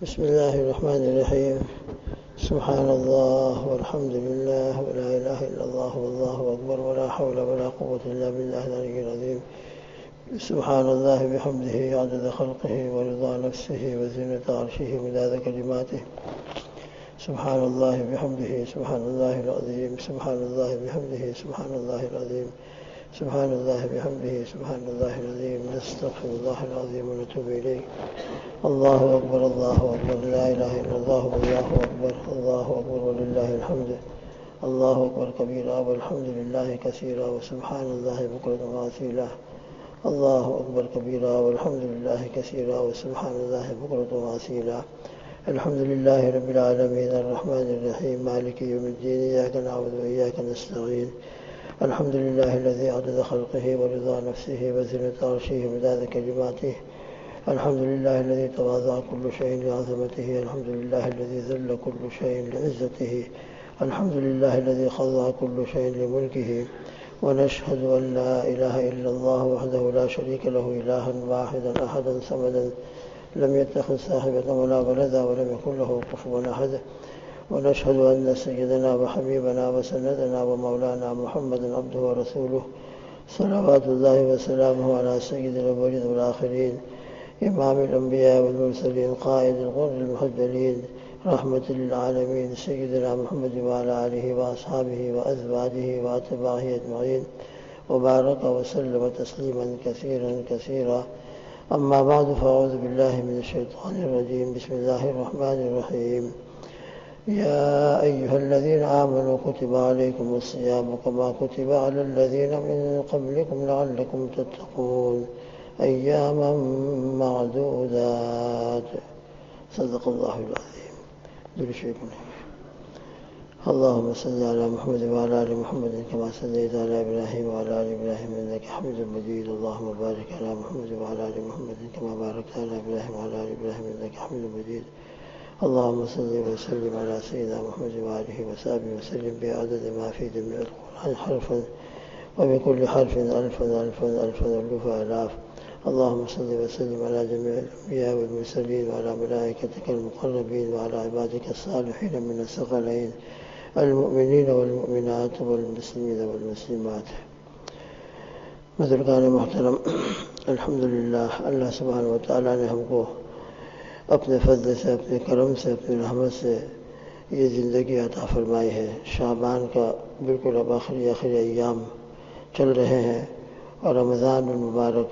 بسم الله الرحمن الرحيم. سبحان الله والحمد لله ولا إله إلا الله والله أكبر ولا حول ولا قوة إلا بالله العلي العظيم. سبحان الله بحمده عدد خلقه ورضا نفسه وزنة عرشه ومداد كلماته. سبحان الله بحمده سبحان الله العظيم. سبحان الله بحمده سبحان الله العظيم. سبحان الله بحمده سبحان الله العظيم. نستغفر الله العظيم ونتوب إليه. الله أكبر الله أكبر لا إله إلا الله والله أكبر الله أكبر ولله الحمد. الله أكبر كبيرا والحمد لله كثيرا وسبحان الله بكرة وأصيلا. الله أكبر كبيرا والحمد لله كثيرا وسبحان الله بكرة وأصيلا. الحمد لله رب العالمين الرحمن الرحيم مالك يوم الدين إياك نعبد وإياك نستعين. الحمد لله الذي عدد خلقه ورضا نفسه وزنة عرشه ومداد كلماته. الحمد لله الذي تواضع كل شيء لعظمته. الحمد لله الذي ذل كل شيء لعزته. الحمد لله الذي خضع كل شيء لملكه. ونشهد أن لا إله إلا الله وحده لا شريك له إلها واحدا أحدا صمدا لم يتخذ صاحبة ولا ولدا ولم يكن له كفوا أحد. ونشهد أن سيدنا وحبيبنا وسندنا ومولانا محمدا عبده ورسوله صلوات الله وسلامه على سيد الأولين والآخرين إمام الأنبياء والمرسلين قائد الغر المحجلين رحمة للعالمين سيدنا محمد وعلى آله وأصحابه وأزواجه وأتباعه أجمعين وبارك وسلم تسليما كثيرا كثيرا. أما بعد فأعوذ بالله من الشيطان الرجيم. بسم الله الرحمن الرحيم. يا أيها الذين آمنوا كتب عليكم الصيام كما كتب على الذين من قبلكم لعلكم تتقون أياما معدودات. صدق الله العظيم. درشيكم. اللهم صل على محمد وعلى آل محمد كما صليت على إبراهيم وعلى آل إبراهيم إنك حميد مجيد. اللهم بارك على محمد وعلى آل محمد كما باركت على إبراهيم وعلى آل إبراهيم إنك حميد مجيد. اللهم صل وسلم على سيدنا محمد وآله وصحبه وسلم بعدد ما في جميع القرآن حرفا وبكل حرف ألفا ألفا ألفا ألوف آلاف. اللهم صل وسلم على جميع الأنبياء والمرسلين وعلى ملائكتك المقربين وعلى عبادك الصالحين من الثقلين المؤمنين والمؤمنات والمسلمين والمسلمات. بزرگان محترم، الحمدللہ اللہ سبحانہ وتعالیٰ نے ہم کو اپنے فضل سے، اپنے کرم سے، اپنی رحمت سے یہ زندگی عطا فرمائی ہے. شعبان کا بالکل اب آخری ایام چل رہے ہیں اور رمضان المبارک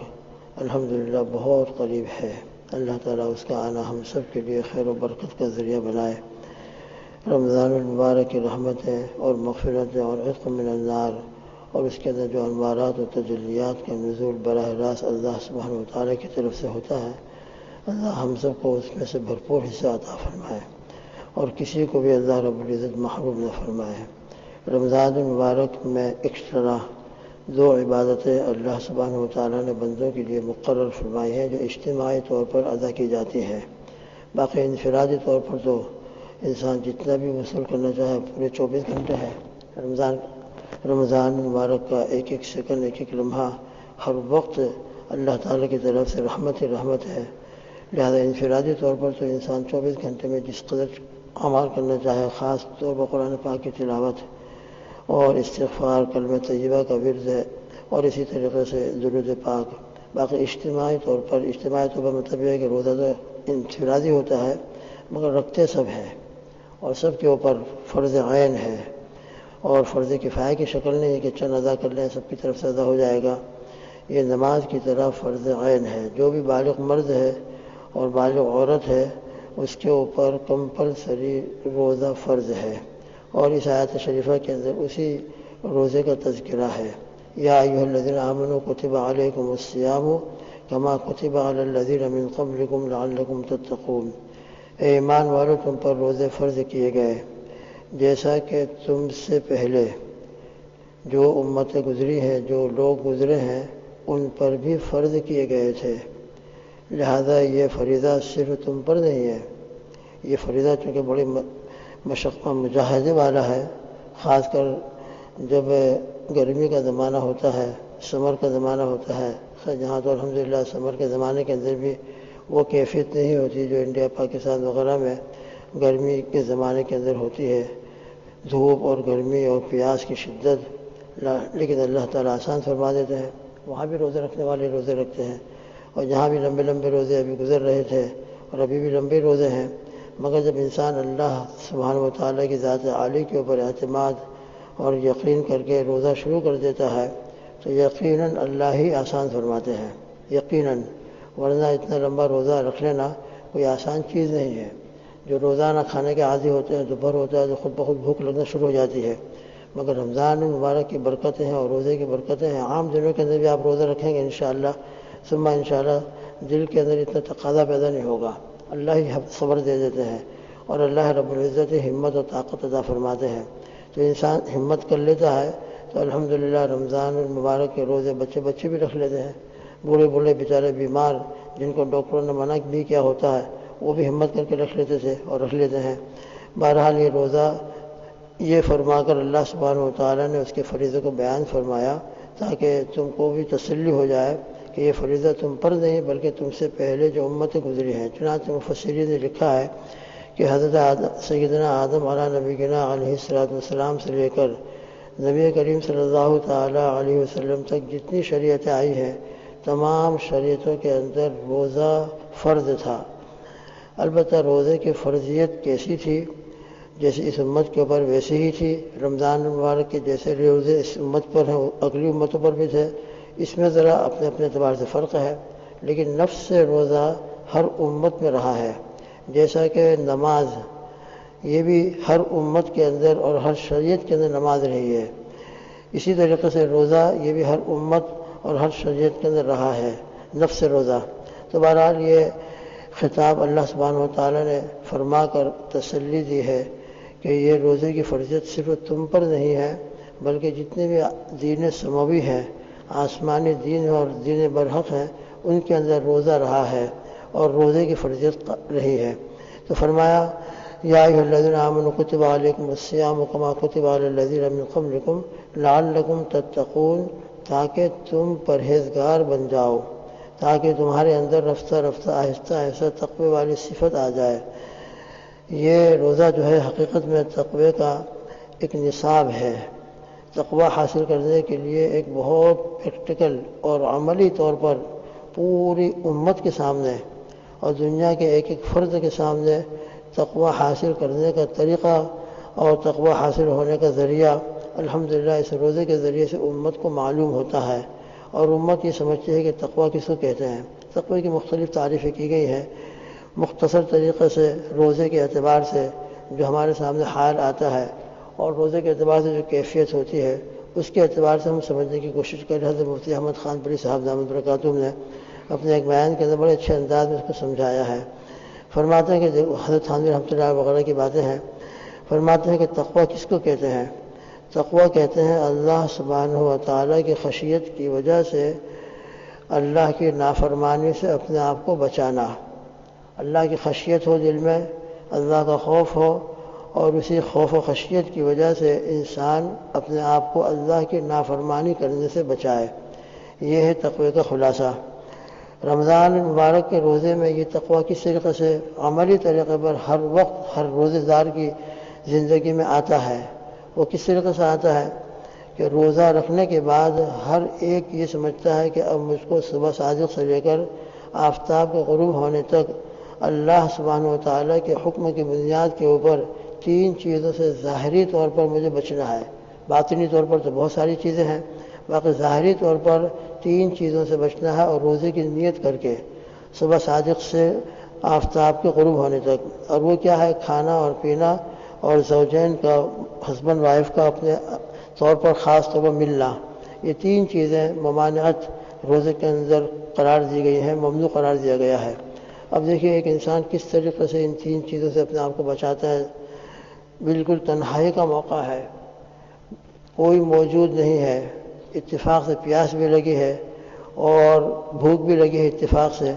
الحمدللہ بہت قریب ہے. اللہ تعالیٰ اس کا آنا ہم سب کے لیے خیر و برکت کا ذریعہ بنائے. رمضان المبارک کی رحمتیں اور مغفرتیں اور عتق من النار اور اس کے اندر جو انوارات و تجلیات کا نزول براہ راست اللہ سبحانہ وتعالیٰ کی طرف سے ہوتا ہے، اللہ ہم سب کو اس میں سے بھرپور حصہ عطا فرمائے اور کسی کو بھی اللہ رب العزت محروم نہ فرمائے. رمضان المبارک میں ایکسٹرا 2 عبادتیں اللہ سبحانہ وتعالیٰ نے بندوں کے لیے مقرر فرمائی ہیں جو اجتماعی طور پر ادا کی جاتی ہیں. باقی انفرادی طور پر تو انسان جتنا بھی وصول کرنا چاہے پورے 24 گھنٹے ہے. رمضان مبارک کا ایک ایک سیکنڈ، ایک ایک لمحہ ہر وقت اللہ تعالیٰ کی طرف سے رحمت ہی رحمت ہے. لہذا انفرادی طور پر تو انسان 24 گھنٹے میں جس قدر اعمال کرنا چاہے، خاص طور پر قرآن پاک کی تلاوت اور استغفار، کلمہ طیبہ کا ورد ہے اور اسی طریقے سے درود پاک. باقی اجتماعی طور پر مطلب یہ ہے کہ روزہ تو انفرادی ہوتا ہے مگر رکھتے سب ہیں اور سب کے اوپر فرض عین ہے اور فرض کفایہ کی شکل نہیں ہے کہ چند ادا کر لیں سب کی طرف سے ادا ہو جائے گا. یہ نماز کی طرح فرض عین ہے. جو بھی بالغ مرد ہے اور بالغ عورت ہے اس کے اوپر کمپلسری روزہ فرض ہے اور اس آیت شریفہ کے اندر اسی روزے کا تذکرہ ہے. یا ایھا الذین آمنوا کتب علیکم الصیام کما کتب علی الذین من قبلکم لعلکم تتقون. اے ایمان والو، تم پر روزے فرض کیے گئے جیسا کہ تم سے پہلے جو امتیں گزری ہیں، جو لوگ گزرے ہیں ان پر بھی فرض کیے گئے تھے. لہذا یہ فریضہ صرف تم پر نہیں ہے. یہ فریضہ چونکہ بڑی مشقت مجاہدے والا ہے، خاص کر جب گرمی کا زمانہ ہوتا ہے، سمر کا زمانہ ہوتا ہے. جہاں تو الحمدللہ سمر کے زمانے کے اندر بھی وہ کیفیت نہیں ہوتی جو انڈیا پاکستان وغیرہ میں گرمی کے زمانے کے اندر ہوتی ہے، دھوپ اور گرمی اور پیاس کی شدت، لیکن اللہ تعالیٰ آسان فرما دیتے ہیں۔ وہاں بھی روزے رکھنے والے روزے رکھتے ہیں، اور جہاں بھی لمبے لمبے روزے ابھی گزر رہے تھے اور ابھی بھی لمبے روزے ہیں، مگر جب انسان اللہ سبحانہ و تعالیٰ کی ذات عالی کے اوپر اعتماد اور یقین کر کے روزہ شروع کر دیتا ہے تو یقیناً اللہ ہی آسان فرماتے ہیں، یقیناً، ورنہ اتنا لمبا روزہ رکھ لینا کوئی آسان چیز نہیں ہے۔ جو روزانہ کھانے کے عادی ہوتے ہیں، دوپہر ہوتا ہے تو خود بخود بھوک لگنا شروع ہو جاتی ہے، مگر رمضان مبارک کی برکتیں ہیں اور روزے کی برکتیں ہیں۔ عام دنوں کے اندر بھی آپ روزہ رکھیں گے انشاءاللہ، ثم انشاءاللہ دل کے اندر اتنا تقاضا پیدا نہیں ہوگا، اللہ ہی صبر دے دیتے ہیں، اور اللہ رب العزت ہمت اور طاقت عطا فرماتے ہیں۔ تو انسان ہمت کر لیتا ہے تو الحمدللہ رمضان المبارک کے روزے بچے بھی رکھ لیتے ہیں، بوڑھے بیچارے بیمار جن کو ڈاکٹروں نے منع بھی کیا ہوتا ہے وہ بھی ہمت کر کے رکھ لیتے تھے اور رکھ لیتے ہیں۔ بہرحال یہ روزہ یہ فرما کر اللہ سبحانہ و تعالیٰ نے اس کے فریضے کو بیان فرمایا تاکہ تم کو بھی تسلی ہو جائے کہ یہ فریضہ تم پر نہیں بلکہ تم سے پہلے جو امتیں گزری ہیں۔ چنانچہ مفسرین نے لکھا ہے کہ حضرت سیدنا آدم علیہ نبینا علیہ السلام سے لے کر نبی کریم صلی اللہ تعالیٰ علیہ وسلم تک جتنی شریعتیں آئی ہیں تمام شریعتوں کے اندر روزہ فرض تھا۔ البتہ روزے کی فرضیت کیسی تھی؟ جیسے اس امت کے اوپر ویسے ہی تھی۔ رمضان مبارک کے جیسے روزے اس امت پر ہیں اگلی امتوں پر بھی تھے، اس میں ذرا اپنے اعتبار سے فرق ہے، لیکن نفس سے روزہ ہر امت میں رہا ہے۔ جیسا کہ نماز یہ بھی ہر امت کے اندر اور ہر شریعت کے اندر نماز رہی ہے، اسی طریقے سے روزہ یہ بھی ہر امت اور ہر شریعت کے اندر رہا ہے، نفس سے روزہ۔ تو بہرحال یہ خطاب اللہ سبحانہ و تعالیٰ نے فرما کر تسلی دی ہے کہ یہ روزے کی فرضیت صرف تم پر نہیں ہے بلکہ جتنے بھی دین سماوی ہیں، آسمانی دین اور دین برحق ہیں، ان کے اندر روزہ رہا ہے اور روزے کی فرضیت رہی ہے۔ تو فرمایا یا ایھا الذین آمنوا کتب علیکم الصیام کما کتب علی الذین من قبلکم لعلکم تتقون، تاکہ تم پرہیزگار بن جاؤ، تاکہ تمہارے اندر رفتہ رفتہ آہستہ آہستہ تقوی والی صفت آ جائے۔ یہ روزہ جو ہے حقیقت میں تقوی کا ایک نصاب ہے۔ تقوی حاصل کرنے کے لیے ایک بہت پریکٹیکل اور عملی طور پر پوری امت کے سامنے اور دنیا کے ایک فرد کے سامنے تقوی حاصل کرنے کا طریقہ اور تقوی حاصل ہونے کا ذریعہ الحمدللہ اس روزے کے ذریعے سے امت کو معلوم ہوتا ہے، اور امت یہ سمجھتی ہے کہ تقوی کس کو کہتے ہیں۔ تقوی کی مختلف تعریفیں کی گئی ہیں، مختصر طریقے سے روزے کے اعتبار سے جو ہمارے سامنے حال آتا ہے اور روزے کے اعتبار سے جو کیفیت ہوتی ہے اس کے اعتبار سے ہم سمجھنے کی کوشش کر رہے تھے۔ مفتی احمد خان پری صاحب دامت برکاتہم نے اپنے ایک بیان کے اندر بڑے اچھے انداز میں اس کو سمجھایا ہے۔ فرماتے ہیں کہ حضرت تھانوی رحمۃ اللہ وغیرہ کی باتیں ہیں، فرماتے ہیں کہ تقوی کس کو کہتے ہیں؟ تقوی کہتے ہیں اللہ سبحانہ و تعالیٰ کی خشیت کی وجہ سے اللہ کی نافرمانی سے اپنے آپ کو بچانا۔ اللہ کی خشیت ہو دل میں، اللہ کا خوف ہو، اور اسی خوف و خشیت کی وجہ سے انسان اپنے آپ کو اللہ کی نافرمانی کرنے سے بچائے۔ یہ ہے تقوی کا خلاصہ۔ رمضان مبارک کے روزے میں یہ تقوی کس طریقے سے عملی طریقے پر ہر وقت ہر روزے دار کی زندگی میں آتا ہے، وہ کس طریقے سے آتا ہے کہ روزہ رکھنے کے بعد ہر ایک یہ سمجھتا ہے کہ اب مجھ کو صبح صادق سے لے کر آفتاب کے غروب ہونے تک اللہ سبحانہ و تعالیٰ کے حکم کی بنیاد کے اوپر 3 چیزوں سے ظاہری طور پر مجھے بچنا ہے۔ باطنی طور پر تو بہت ساری چیزیں ہیں، باقی ظاہری طور پر 3 چیزوں سے بچنا ہے، اور روزے کی نیت کر کے صبح صادق سے آفتاب کے غروب ہونے تک۔ اور وہ کیا ہے؟ کھانا اور پینا اور زوجین کا، ہسبینڈ وائف کا اپنے طور پر خاص طور پر ملنا، یہ 3 چیزیں ممانعت روزے کے اندر قرار دی گئی ہیں، ممنوع قرار دیا گیا ہے۔ اب دیکھیے ایک انسان کس طریقے سے ان 3 چیزوں سے اپنے آپ کو بچاتا ہے۔ بالکل تنہائی کا موقع ہے، کوئی موجود نہیں ہے، اتفاق سے پیاس بھی لگی ہے اور بھوک بھی لگی ہے، اتفاق سے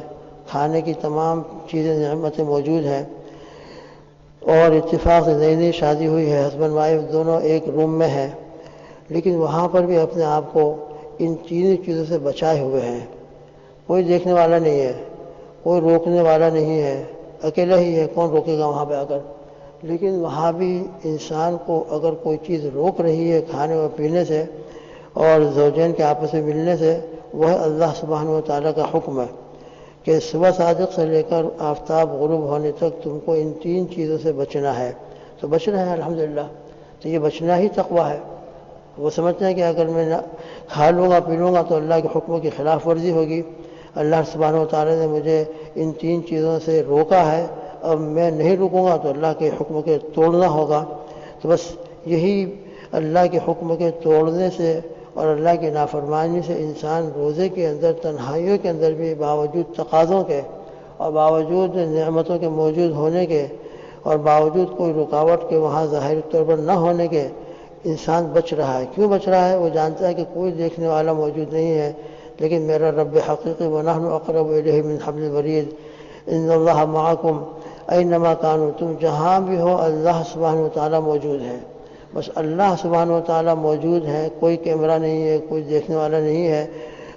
کھانے کی تمام چیزیں نعمتیں موجود ہیں، اور اتفاق سے نئی شادی ہوئی ہے، ہسبینڈ وائف دونوں ایک روم میں ہیں، لیکن وہاں پر بھی اپنے آپ کو ان 3 چیزوں سے بچائے ہوئے ہیں۔ کوئی دیکھنے والا نہیں ہے، کوئی روکنے والا نہیں ہے، اکیلا ہی ہے، کون روکے گا وہاں پہ آ کر؟ لیکن وہاں بھی انسان کو اگر کوئی چیز روک رہی ہے کھانے اور پینے سے اور زوجین کے آپس میں ملنے سے، وہ ہے اللہ سبحانہ و تعالیٰ کا حکم ہے کہ صبح صادق سے لے کر آفتاب غروب ہونے تک تم کو ان 3 چیزوں سے بچنا ہے۔ تو بچنا ہے الحمدللہ، تو یہ بچنا ہی تقویٰ ہے۔ وہ سمجھتے ہیں کہ اگر میں کھا لوں گا پی لوں گا تو اللہ کے حکموں کی خلاف ورزی ہوگی، اللہ سبحانہ و تعالیٰ نے مجھے ان 3 چیزوں سے روکا ہے، اب میں نہیں رکوں گا تو اللہ کے حکم کے توڑنا ہوگا۔ تو بس یہی اللہ کے حکم کے توڑنے سے اور اللہ کی نافرمانی سے انسان روزے کے اندر تنہائیوں کے اندر بھی باوجود تقاضوں کے اور باوجود نعمتوں کے موجود ہونے کے اور باوجود کوئی رکاوٹ کے وہاں ظاہری طور پر نہ ہونے کے انسان بچ رہا ہے۔ کیوں بچ رہا ہے؟ وہ جانتا ہے کہ کوئی دیکھنے والا موجود نہیں ہے، لیکن میرا رب حقیقی وَنَحْنُ أَقْرَبُ إِلَيْهِ مِنْ حَبْلِ الْوَرِيدِ إِنَّ اللَّهَ مَعَكُمْ أَيْنَمَا كَانُوا، تم جہاں بھی ہو اللہ سبحانہ و تعالیٰ موجود ہے۔ بس اللہ سبحانہ و تعالیٰ موجود ہے، کوئی کیمرہ نہیں ہے، کوئی دیکھنے والا نہیں ہے،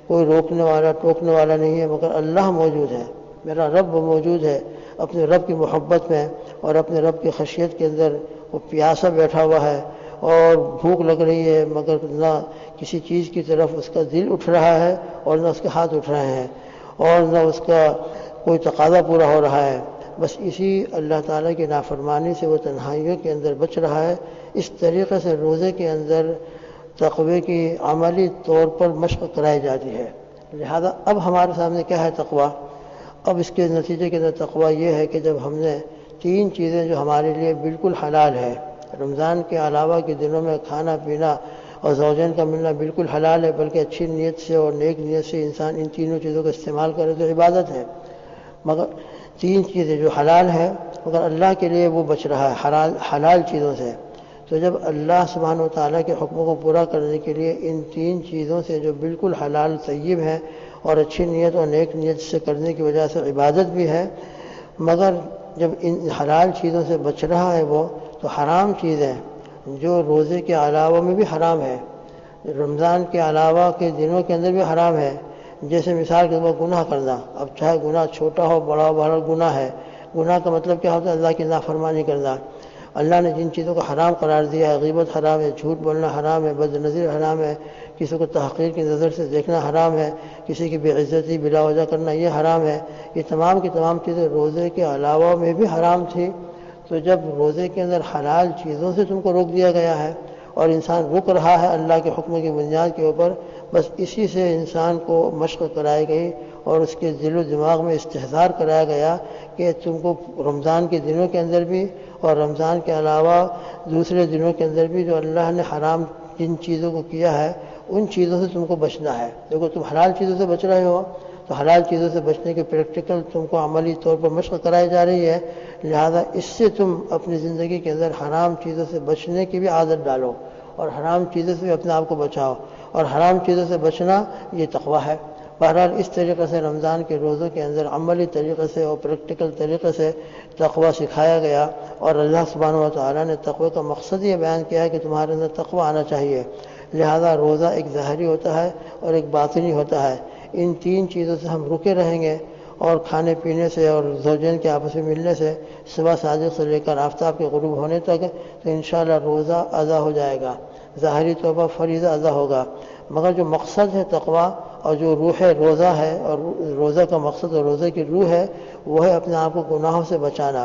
کوئی روکنے والا ٹوکنے والا نہیں ہے، مگر اللہ موجود ہے، میرا رب موجود ہے۔ اپنے رب کی محبت میں اور اپنے رب کی خشیت کے اندر وہ پیاسا بیٹھا ہوا ہے اور بھوک لگ رہی ہے، مگر نہ کسی چیز کی طرف اس کا دل اٹھ رہا ہے اور نہ اس کے ہاتھ اٹھ رہے ہیں اور نہ اس کا کوئی تقاضا پورا ہو رہا ہے۔ بس اسی اللہ تعالیٰ کی نافرمانی سے وہ تنہائیوں کے اندر بچ رہا ہے۔ اس طریقے سے روزے کے اندر تقوی کی عملی طور پر مشق کرائی جاتی ہے۔ لہذا اب ہمارے سامنے کیا ہے تقوی؟ اب اس کے نتیجے کے اندر تقوی یہ ہے کہ جب ہم نے 3 چیزیں جو ہمارے لیے بالکل حلال ہے، رمضان کے علاوہ کے دنوں میں کھانا پینا اور زوجین کا ملنا بالکل حلال ہے، بلکہ اچھی نیت سے اور نیک نیت سے انسان ان تینوں چیزوں کا استعمال کرے تو عبادت ہے، مگر 3 چیزیں جو حلال ہے مگر اللہ کے لیے وہ بچ رہا ہے حلال چیزوں سے۔ تو جب اللہ سبحانہ و تعالیٰ کے حکموں کو پورا کرنے کے لیے ان 3 چیزوں سے جو بالکل حلال طیب ہیں اور اچھی نیت اور نیک نیت سے کرنے کی وجہ سے عبادت بھی ہے، مگر جب ان حلال چیزوں سے بچ رہا ہے وہ، تو حرام چیزیں جو روزے کے علاوہ میں بھی حرام ہے، رمضان کے علاوہ کے دنوں کے اندر بھی حرام ہے، جیسے مثال کے طور پر گناہ کرنا۔ اب چاہے گناہ چھوٹا ہو بڑا ہو، بہرحال گناہ ہے۔ گناہ کا مطلب کیا ہوتا ہے؟ اللہ کی نافرمانی کرنا۔ اللہ نے جن چیزوں کو حرام قرار دیا ہے، غیبت حرام ہے، جھوٹ بولنا حرام ہے، بد نظر حرام ہے، کسی کو تحقیر کی نظر سے دیکھنا حرام ہے، کسی کی بے عزتی بلا وجہ کرنا یہ حرام ہے۔ یہ تمام کی تمام چیزیں روزے کے علاوہ میں بھی حرام تھی۔ تو جب روزے کے اندر حلال چیزوں سے تم کو روک دیا گیا ہے اور انسان رک رہا ہے اللہ کے حکم کی بنیاد کے اوپر، بس اسی سے انسان کو مشق کرائی گئی اور اس کے دل و دماغ میں استحضار کرایا گیا کہ تم کو رمضان کے دنوں کے اندر بھی اور رمضان کے علاوہ دوسرے دنوں کے اندر بھی جو اللہ نے حرام جن چیزوں کو کیا ہے ان چیزوں سے تم کو بچنا ہے۔ دیکھو تم حلال چیزوں سے بچ رہے ہو تو حلال چیزوں سے بچنے کے پریکٹیکل تم کو عملی طور پر مشق کرائی جا رہی ہے، لہذا اس سے تم اپنی زندگی کے اندر حرام چیزوں سے بچنے کی بھی عادت ڈالو اور حرام چیزوں سے بھی اپنے آپ کو بچاؤ، اور حرام چیزوں سے بچنا یہ تقویٰ ہے۔ بہرحال اس طریقے سے رمضان کے روزوں کے اندر عملی طریقے سے اور پریکٹیکل طریقے سے تقویٰ سکھایا گیا، اور اللہ سبحانہ و تعالیٰ نے تقوی کا مقصد یہ بیان کیا ہے کہ تمہارے اندر تقویٰ آنا چاہیے۔ لہذا روزہ ایک ظاہری ہوتا ہے اور ایک باطنی ہوتا ہے۔ ان 3 چیزوں سے ہم رکے رہیں گے، اور کھانے پینے سے اور زوجین کے آپس میں ملنے سے صبح صادق سے لے کر آفتاب کے غروب ہونے تک، تو انشاءاللہ روزہ ادا ہو جائے گا، ظاہری طور پر فریضہ ادا ہوگا۔ مگر جو مقصد ہے تقویٰ اور جو روح روزہ ہے، اور روزہ کا مقصد اور روزے کی روح ہے، وہ ہے اپنے آپ کو گناہوں سے بچانا۔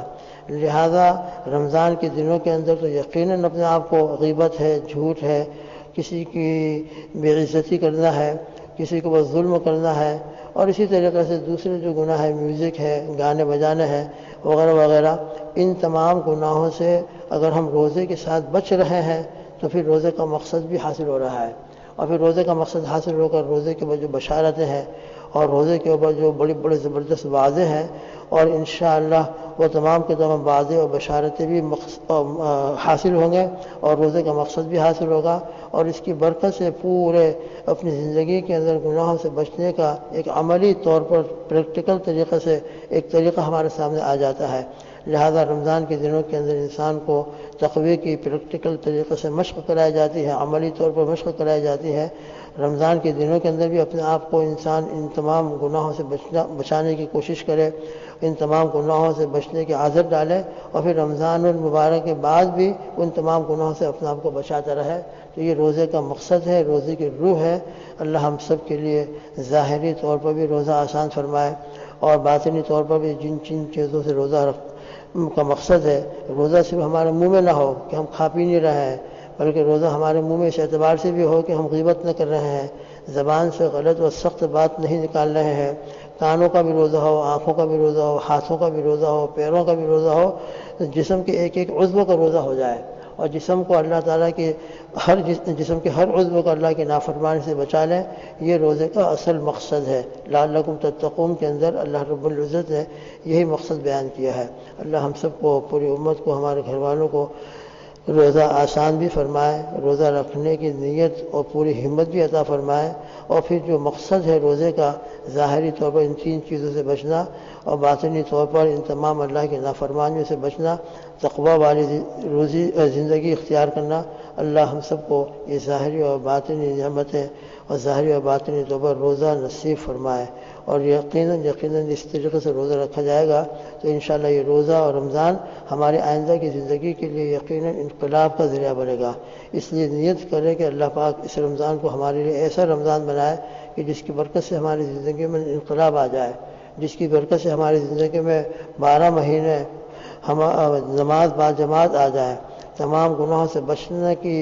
لہذا رمضان کے دنوں کے اندر تو یقیناً اپنے آپ کو غیبت ہے، جھوٹ ہے، کسی کی بے عزتی کرنا ہے، کسی کو بس ظلم کرنا ہے، اور اسی طریقے سے دوسرے جو گناہ ہے، میوزک ہے، گانے بجانے ہیں وغیرہ وغیرہ، ان تمام گناہوں سے اگر ہم روزے کے ساتھ بچ رہے ہیں تو پھر روزے کا مقصد بھی حاصل ہو رہا ہے۔ اور پھر روزے کا مقصد حاصل ہو کر روزے کے اوپر جو بشارتیں ہیں اور روزے کے اوپر جو بڑی بڑے زبردست وعدے ہیں، اور انشاءاللہ وہ تمام کے تمام وعدے اور بشارتیں بھی حاصل ہوں گے، اور روزے کا مقصد بھی حاصل ہوگا، اور اس کی برکت سے پورے اپنی زندگی کے اندر گناہوں سے بچنے کا ایک عملی طور پر پریکٹیکل طریقے سے ایک طریقہ ہمارے سامنے آ جاتا ہے۔ لہذا رمضان کے دنوں کے اندر انسان کو تقوی کی پریکٹیکل طریقے سے مشق کرائی جاتی ہے، عملی طور پر مشق کرائی جاتی ہے۔ رمضان کے دنوں کے اندر بھی اپنے آپ کو انسان ان تمام گناہوں سے بچانے کی کوشش کرے، ان تمام گناہوں سے بچنے کی عادت ڈالے، اور پھر رمضان المبارک کے بعد بھی ان تمام گناہوں سے اپنے آپ کو بچاتا رہے۔ تو یہ روزے کا مقصد ہے، روزے کی روح ہے۔ اللہ ہم سب کے لیے ظاہری طور پر بھی روزہ آسان فرمائے، اور باطنی طور پر بھی جن چیزوں سے روزہ کا مقصد ہے، روزہ صرف ہمارے منہ میں نہ ہو کہ ہم کھا پی نہیں رہے ہیں، بلکہ روزہ ہمارے منہ میں اس اعتبار سے بھی ہو کہ ہم غیبت نہ کر رہے ہیں، زبان سے غلط و سخت بات نہیں نکال رہے ہیں، کانوں کا بھی روزہ ہو، آنکھوں کا بھی روزہ ہو، ہاتھوں کا بھی روزہ ہو، پیروں کا بھی روزہ ہو، جسم کے ایک ایک عضو کا روزہ ہو جائے، اور جسم کو اللہ تعالیٰ کے جسم کے ہر عضو کو اللہ کی نافرمانی سے بچا لیں۔ یہ روزے کا اصل مقصد ہے۔ لعلکم تتقون کے اندر اللہ رب العزت نے یہی مقصد بیان کیا ہے۔ اللہ ہم سب کو، پوری امت کو، ہمارے گھر والوں کو روزہ آسان بھی فرمائے، روزہ رکھنے کی نیت اور پوری ہمت بھی عطا فرمائے، اور پھر جو مقصد ہے روزے کا، ظاہری طور پر ان 3 چیزوں سے بچنا، اور باطنی طور پر ان تمام اللہ کی نافرمانیوں سے بچنا، تقوی والی زندگی اختیار کرنا، اللہ ہم سب کو یہ ظاہری اور باطنی نعمتیں اور ظاہری اور باطنی طور پر روزہ نصیب فرمائے۔ اور یقیناً اس طریقے سے روزہ رکھا جائے گا تو انشاءاللہ یہ روزہ اور رمضان ہمارے آئندہ کی زندگی کے لیے یقیناً انقلاب کا ذریعہ بنے گا۔ اس لیے نیت کریں کہ اللہ پاک اس رمضان کو ہمارے لیے ایسا رمضان بنائے کہ جس کی برکت سے ہماری زندگی میں انقلاب آ جائے، جس کی برکت سے ہماری زندگی میں 12 مہینے نماز با جماعت آ جائے، تمام گناہوں سے بچنے کی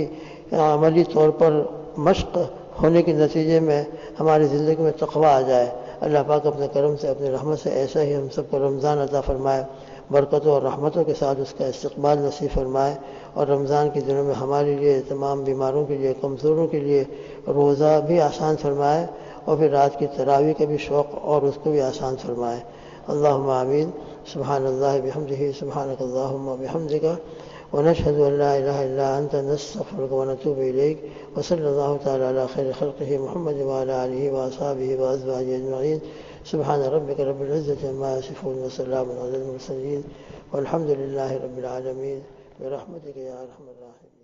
عملی طور پر مشق ہونے کے نتیجے میں ہماری زندگی میں تقوی آ جائے۔ اللہ پاک اپنے کرم سے، اپنی رحمت سے ایسا ہی ہم سب کو رمضان عطا فرمائے، برکتوں اور رحمتوں کے ساتھ اس کا استقبال نصیب فرمائے، اور رمضان کے دنوں میں ہمارے لیے، تمام بیماروں کے لیے، کمزوروں کے لیے روزہ بھی آسان فرمائے، اور پھر رات کی تراویح کا بھی شوق اور اس کو بھی آسان فرمائے۔ اللہم آمین۔ سبحان اللہ بحمدہ، سبحانک اللہم وبحمدک، ونشہد ان لا الہ الا انت، نستغفرک ونتوب الیک، وصلی اللہ تعالی علی خیر خلقہ محمد وعلی آلہ واصحابہ وازواجہ اجمعین۔ سبحان ربک رب العزۃ عما یصفون، وسلام علی المرسلین، والحمد للہ رب العالمین، برحمتک یا ارحم الراحمین۔